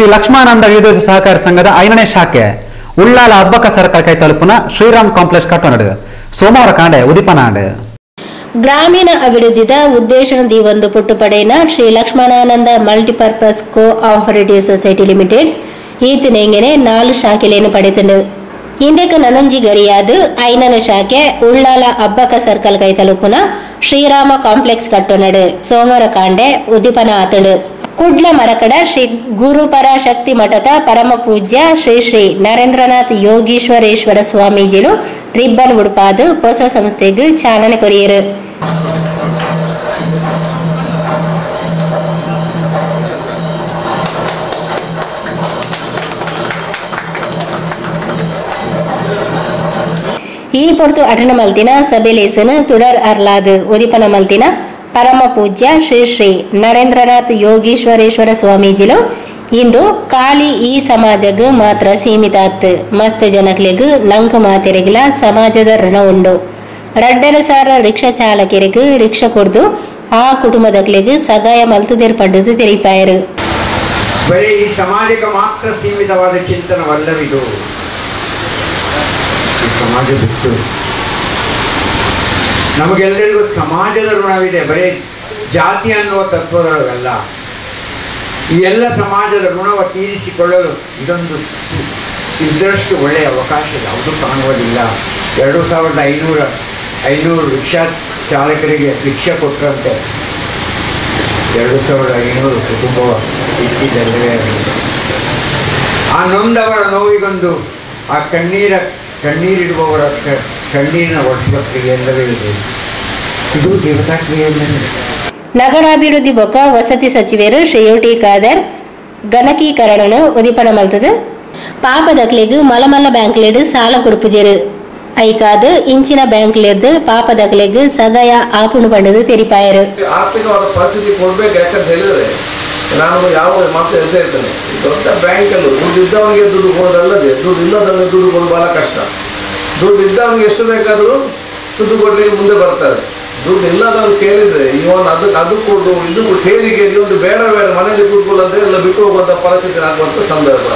ಶ್ರೀ ಲಕ್ಷ್ಮಾನಂದ ವಿವಿಧ ಸಹಕಾರ ಸಂಘದ 5ನೇ ಶಾಖೆ ಉಳ್ಳಾಲ ಹಬ್ಬಕ ಸರ್ಕಲ್ ಕೈ ತಲುಪುನ ಶ್ರೀರಾಮ್ ಕಾಂಪ್ಲೆಕ್ಸ್ ಕಟ್ಟೋನಡು ಸೋಮವಾರ ಕಾಂಡೆ ಉದಿಪನಾಂಡೆ ಗ್ರಾಮೀಣ ಅಭಿವೃದ್ಧಿದ ಉದ್ದೇಶನದಿ ಒಂದು ಪುಟ್ಟುಪಡೆನ Shri Lakshmanananda multipurpose cooperative society limited ಈತನೆಂಗೆನೆ 4 ಶಾಖೆಲೇನು ಪಡೆತಂಡು ಇಂದಕ್ಕೆ ನನಂಜಿ ಗರಿಯಾದ 5ನೇ ಶಾಖೆ ಉಳ್ಳಾಲ ಹಬ್ಬಕ ಸರ್ಕಲ್ ಕೈ ತಲುಪುನ ಶ್ರೀರಾಮ ಕಾಂಪ್ಲೆಕ್ಸ್ ಕಟ್ಟೋನಡು ಸೋಮವಾರ ಕಾಂಡೆ ಉದಿಪನ ಆತಂಡು ಕುಡ್ಲ ಮರಕಡ ಶ್ರೀ ಗುರುಪರ ಶಕ್ತಿ ಮಠದ ಪರಮ ಪೂಜ್ಯ ಶ್ರೀ ಶ್ರೀ ನರೇಂದ್ರನಾಥ್ ಯೋಗೀಶ್ವರೇಶ್ವರ ಸ್ವಾಮೀಜಿಲು ರಿಬ್ಬನ್ ಉಡುಪಾದು ಹೊಸ ಸಂಸ್ಥೆಗೆ ಚಾಲನೆ ಕೊರಿಯರು. ಈ ಪೊರ್ತು ಅಟನ ಮಲ್ತಿನ ಸಭೆಲೇಸನ ತುಡರ್ ಅರ್ಲಾದು ಉದಿಪನ ಮಲ್ತಿನ ಪರಮ ಪೂಜ್ಯ ಶ್ರೀ ಶ್ರೀ ನರೇಂದ್ರನಾಥ್ ಯೋಗೀಶ್ವರೇಶ್ವರ ಸ್ವಾಮೀಜಿಲು ಇಂದು ಖಾಲಿ ಈ ಸಮಾಜಗ್ ಮಾತ್ರ ಸೀಮಿತ ಆತ್ ಮಸ್ತ್ ಜನಕ್ಲೆಗ್ ನಂಕ ಮಾತೆರೆಗ್ಲ ಸಮಾಜದ ಋಣ ಉಂಡು 2,000 ರಿಕ್ಷಾ ಚಾಲಕರಿಗೆ ರಿಕ್ಷಾ ಕೊಡ್ದು ಆ ಕುಟುಂಬದಕ್ಲೆಗ್ ಸಗಾಯ ಮಲ್ತುದೇರ್ ಪಡ್ಡದು ತೆರಿಪಾಯರು. ಬರೀ ಈ ಸಮಾಜಕ್ಕೆ ಮಾತ್ರ ಸೀಮಿತವಾದ ಚಿಂತನವಲ್ಲವಿದು. ಈ ಸಮಾಜ ಬಿಟ್ಟು ನಮಗೆಲ್ಲರಿಗೂ ಸಮಾಜದ ಋಣವಿದೆ. ಬರೀ ಜಾತಿ ಅನ್ನುವ ತತ್ವದೊಳಗಲ್ಲ. ಈ ಎಲ್ಲ ಸಮಾಜದ ಋಣವ ತೀರಿಸಿಕೊಳ್ಳಲು ಇದೊಂದು ಇದರಷ್ಟು ಒಳ್ಳೆಯ ಅವಕಾಶ ಯಾವುದೂ ಕಾಣುವುದಿಲ್ಲ. 2,500 ರಿಕ್ಷಾ ಚಾಲಕರಿಗೆ ರಿಕ್ಷಾ ಕೊಟ್ಟರಂತೆ 2,500 ಕುಟುಂಬವ ಇಟ್ಟಿದ್ದಲ್ಲವೇ. ಆ ನೊಂದವರ ನೋವಿಗೊಂದು ಆ ಕಣ್ಣೀರಿಡುವವರ ಕಣ್ಣೀರಿನ ಒಡಿಸುವ ಕ್ರಿಯೆ ಎಲ್ಲವೇ ಇದೆ. ಇದು ದೇವತಾ ಕ್ರಿಯೆಯಲ್ಲ. ನಗರಾಭಿವೃದ್ಧಿ ಬೊಕ್ಕ ವಸತಿ ಸಚಿವರು ಶ್ರೀ ಯುಟಿ ಖಾದರ್ ಗಣಕೀಕರಣ ಉದಿಪನ ಮಲ್ತದು ಪಾಪದಕ್ಲೆಗ್ ಮಲಮಲ್ಲ ಬ್ಯಾಂಕ್ಲೆಡ್ ಸಾಲ ಕೊಡುಪುಜೆರು ಐಕಾದು ಇಂಚಿನ ಬ್ಯಾಂಕ್ಲೆರ್ದು ಪಾಪದಕ್ಲೆಗ್ ಸಗಾಯ ಆಪುಣು ಪಂಡದು ತೆರಿಪಾಯರು. ಆರ್ಥಿಕವಾದ ಪರಿಸ್ಥಿತಿ ಕೊಡ್ಬೇಕು. ಯಾಕಂತ ಹೇಳಿದ್ರೆ ನಾನು ಯಾವ ಮಾತು ಹೇಳ್ತಾ ಇರ್ತೇನೆ, ದೊಡ್ಡ ಬ್ಯಾಂಕಲ್ಲೂ ದುಡ್ಡು ಇದ್ದವನಿಗೆ ದುಡ್ಡು ಕೊಡೋದಲ್ಲದೆ ದುಡ್ಡು ಇಲ್ಲದವನಿಗೆ ದುಡ್ಡು ಕೊಡೋದು ಬಹಳ ಕಷ್ಟ. ದುಡ್ಡು ಇದ್ದವನಿಗೆ ಎಷ್ಟು ಬೇಕಾದರೂ ದುಡ್ಡು ಕೊಡಲಿಕ್ಕೆ ಮುಂದೆ ಬರ್ತಾರೆ. ದುಡ್ಡು ಇಲ್ಲದವ್ರು ಕೇಳಿದ್ರೆ ಇವನು ಅದು ಕೊಡು ಇದು ಕೇಳಿಗೆ ಒಂದು ಬೇಡ ಮನೆಯಲ್ಲಿ ಕೂತ್ಕೊಳ್ಳೋ ಅಂತ ಎಲ್ಲ ಬಿಟ್ಟು ಹೋಗುವಂಥ ಪರಿಸ್ಥಿತಿ ಆಗುವಂಥ ಸಂದರ್ಭ.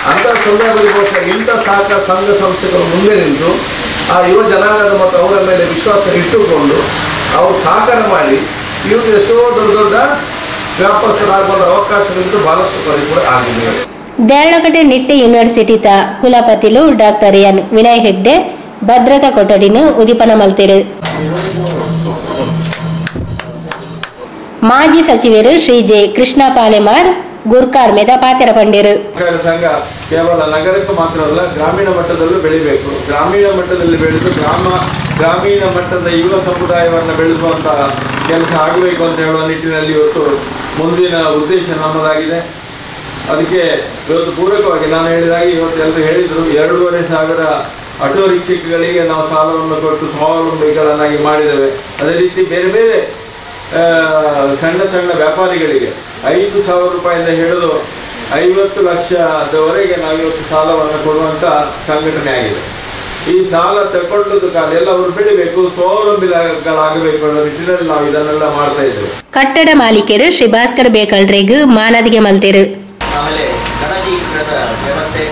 ಅಂಥ ಸಂದರ್ಭದಕ್ಕೋಸ್ಕರ ಇಂಥ ಸಹಕಾರ ಸಂಘ ಸಂಸ್ಥೆಗಳು ಮುಂದೆ ನಿಂತು ಆ ಯುವ ಜನಾಂಗದ ಮತ್ತು ಅವರ ಮೇಲೆ ವಿಶ್ವಾಸ ಇಟ್ಟುಕೊಂಡು ಅವರು ಸಹಕಾರ ಮಾಡಿ ಇವರು ಎಷ್ಟೋ ದೊಡ್ಡ ದೊಡ್ಡ ವ್ಯಾಪಾರಸ್ಥರಾಗುವ ಅವಕಾಶಗಳಿಂದ ಬಹಳಷ್ಟು ಪರಿ ಕೂಡ ಆಗಿದೆ. ದೇರಳಕಟ್ಟೆ ನಿಟ್ಟೆ ಯೂನಿವರ್ಸಿಟಿತ ಕುಲಪತಿಲು ಡಾಕ್ಟರ್ ಎನ್ ವಿನಯ್ ಹೆಗ್ಡೆ ಭದ್ರತಾ ಕೊಠಡಿನ ಉದಿಪನ ಮಲ್ತಿರು. ಮಾಜಿ ಸಚಿವರು ಶ್ರೀ ಜೆ ಕೃಷ್ಣ ಪಾಲೆಮಾರ್ ಗುರ್ಕಾರ್ ಮೇದ ಪಾತೆರ ಪಂಡಿರು. ಸಂಘ ಕೇವಲ ನಗರಕ್ಕೆ ಮಾತ್ರವಲ್ಲ, ಗ್ರಾಮೀಣ ಮಟ್ಟದಲ್ಲೂ ಬೆಳಿಬೇಕು. ಗ್ರಾಮೀಣ ಮಟ್ಟದಲ್ಲಿ ಬೆಳೆದು ಗ್ರಾಮೀಣ ಮಟ್ಟದ ಯುವ ಸಮುದಾಯವನ್ನು ಬೆಳೆಸುವಂತಹ ಕೆಲಸ ಆಗಬೇಕು ಅಂತ ಹೇಳುವ ನಿಟ್ಟಿನಲ್ಲಿ ಇವತ್ತು ಮುಂದಿನ ಉದ್ದೇಶ ನಮ್ಮದಾಗಿದೆ. ಅದಕ್ಕೆ ಇವತ್ತು ಪೂರಕವಾಗಿ ನಾನು ಹೇಳಿದಾಗೆ ಇವತ್ತು ಎಲ್ಲರೂ ಹೇಳಿದರು 2,500 ಆಟೋ ರಿಕ್ಷಾಗಳಿಗೆ ನಾವು ಸಾಲವನ್ನು ಕೊಟ್ಟು ಸ್ವಾವಲಂಬಿಗಳನ್ನಾಗಿ ಮಾಡಿದ್ದೇವೆ. ಅದೇ ರೀತಿ ಬೇರೆ ಬೇರೆ ಸಣ್ಣ ಸಣ್ಣ ವ್ಯಾಪಾರಿಗಳಿಗೆ 5,000 ರೂಪಾಯಿಂದ ಹಿಡಿದು 50 ಲಕ್ಷದವರೆಗೆ ನಾವು ಇವತ್ತು ಸಾಲವನ್ನು ಕೊಡುವಂಥ ಸಂಘಟನೆ ಆಗಿದೆ. ಈ ಸಾಲ ತಗೊಳ್ಳೋದು ಕಾಲ ಎಲ್ಲ ಅವರು ಬೆಳಿಬೇಕು, ಸ್ವಾವಲಂಬಿಗಳಾಗಬೇಕು ಅನ್ನೋ ನಿಟ್ಟಿನಲ್ಲಿ ನಾವು ಇದನ್ನೆಲ್ಲ ಮಾಡ್ತಾ ಇದ್ದೇವೆ. ಕಟ್ಟಡ ಮಾಲೀಕರು ಶ್ರೀ ಭಾಸ್ಕರ್ ಬೇಕಳ್ರಿಗೆ ಮಾನದಿಗೆ ಮಲ್ತೇರು. ಆಮೇಲೆ ಗಣಕೀಕೃತ ವ್ಯವಸ್ಥೆ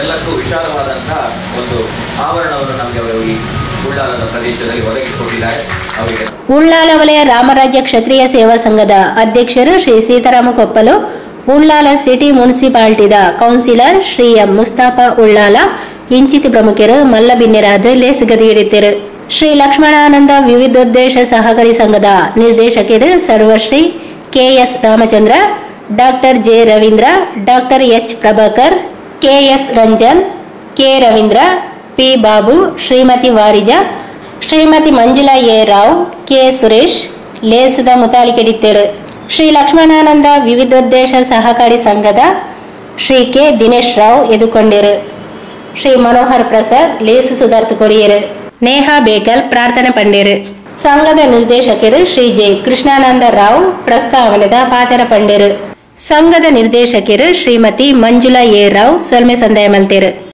ಎಲ್ಲಕ್ಕೂ ವಿಶಾಲವಾದಂತಹ ಒಂದು ಆವರಣವನ್ನು ನಮಗೆ ಅವರು ಈ ಉಳ್ಳಾಲದ ಪ್ರದೇಶದಲ್ಲಿ ಒದಗಿಸಿಕೊಟ್ಟಿದ್ದಾರೆ. ಅವರಿಗೆ ಉಳ್ಳಾಲ ವಲಯ ರಾಮರಾಜ್ಯ ಕ್ಷತ್ರಿಯ ಸೇವಾ ಸಂಘದ ಅಧ್ಯಕ್ಷರು ಶ್ರೀ ಸೀತಾರಾಮ ಕೊಪ್ಪಲು, ಉಳ್ಳಾಲ ಸಿಟಿ ಮುನ್ಸಿಪಾಲಿಟಿದ ಕೌನ್ಸಿಲರ್ ಶ್ರೀ ಎಂ ಮುಸ್ತಾಫಾ ಉಳ್ಳಾಲ ಇಂಚಿತಿ ಪ್ರಮುಖರು ಮಲ್ಲ ಬಿನ್ನೆರಾದ ಲೇಸಗದಿ ಹಿಡಿತರು. ಶ್ರೀ ಲಕ್ಷ್ಮಣಾನಂದ ವಿವಿಧೋದ್ದೇಶ ಸಹಕಾರಿ ಸಂಘದ ನಿರ್ದೇಶಕರು Sarvashri KS Ramachandra, doctor J Ravindra, doctor H Prabhakar, KS Ranjan, K Ravindra, P Babu, Shrimati Varija, Shrimati Manjula A Rao, K Suresh ಲೇಸದ ಮುತಾಲಿಕೆಡಿತ್ತರು. ಶ್ರೀ ಲಕ್ಷ್ಮಣಾನಂದ ವಿವಿಧೋದ್ದೇಶ ಸಹಕಾರಿ ಸಂಘದ ಶ್ರೀ ಕೆ ದಿನೇಶ್ ರಾವ್ ಎದುಕೊಂಡಿರು. ಶ್ರೀ ಮನೋಹರ್ ಪ್ರಸಾದ್ ಲೇಸು ಸುಧಾರ್ಥ ಕೊರಿಯರು. ನೇಹಾ ಬೇಕಲ್ ಪ್ರಾರ್ಥನೆ ಪಂಡೇರು. ಸಂಘದ ನಿರ್ದೇಶಕರು ಶ್ರೀ ಜೆ ಕೃಷ್ಣಾನಂದ ರಾವ್ ಪ್ರಸ್ತಾವನೆದ ಪಾತೆರ ಪಂಡೇರು. ಸಂಘದ ನಿರ್ದೇಶಕರು ಶ್ರೀಮತಿ ಮಂಜುಳಾ ಎ ರಾವ್ ಸೊಲ್ಮೆ ಸಂದಾಯ ಮಲ್ತೇರು.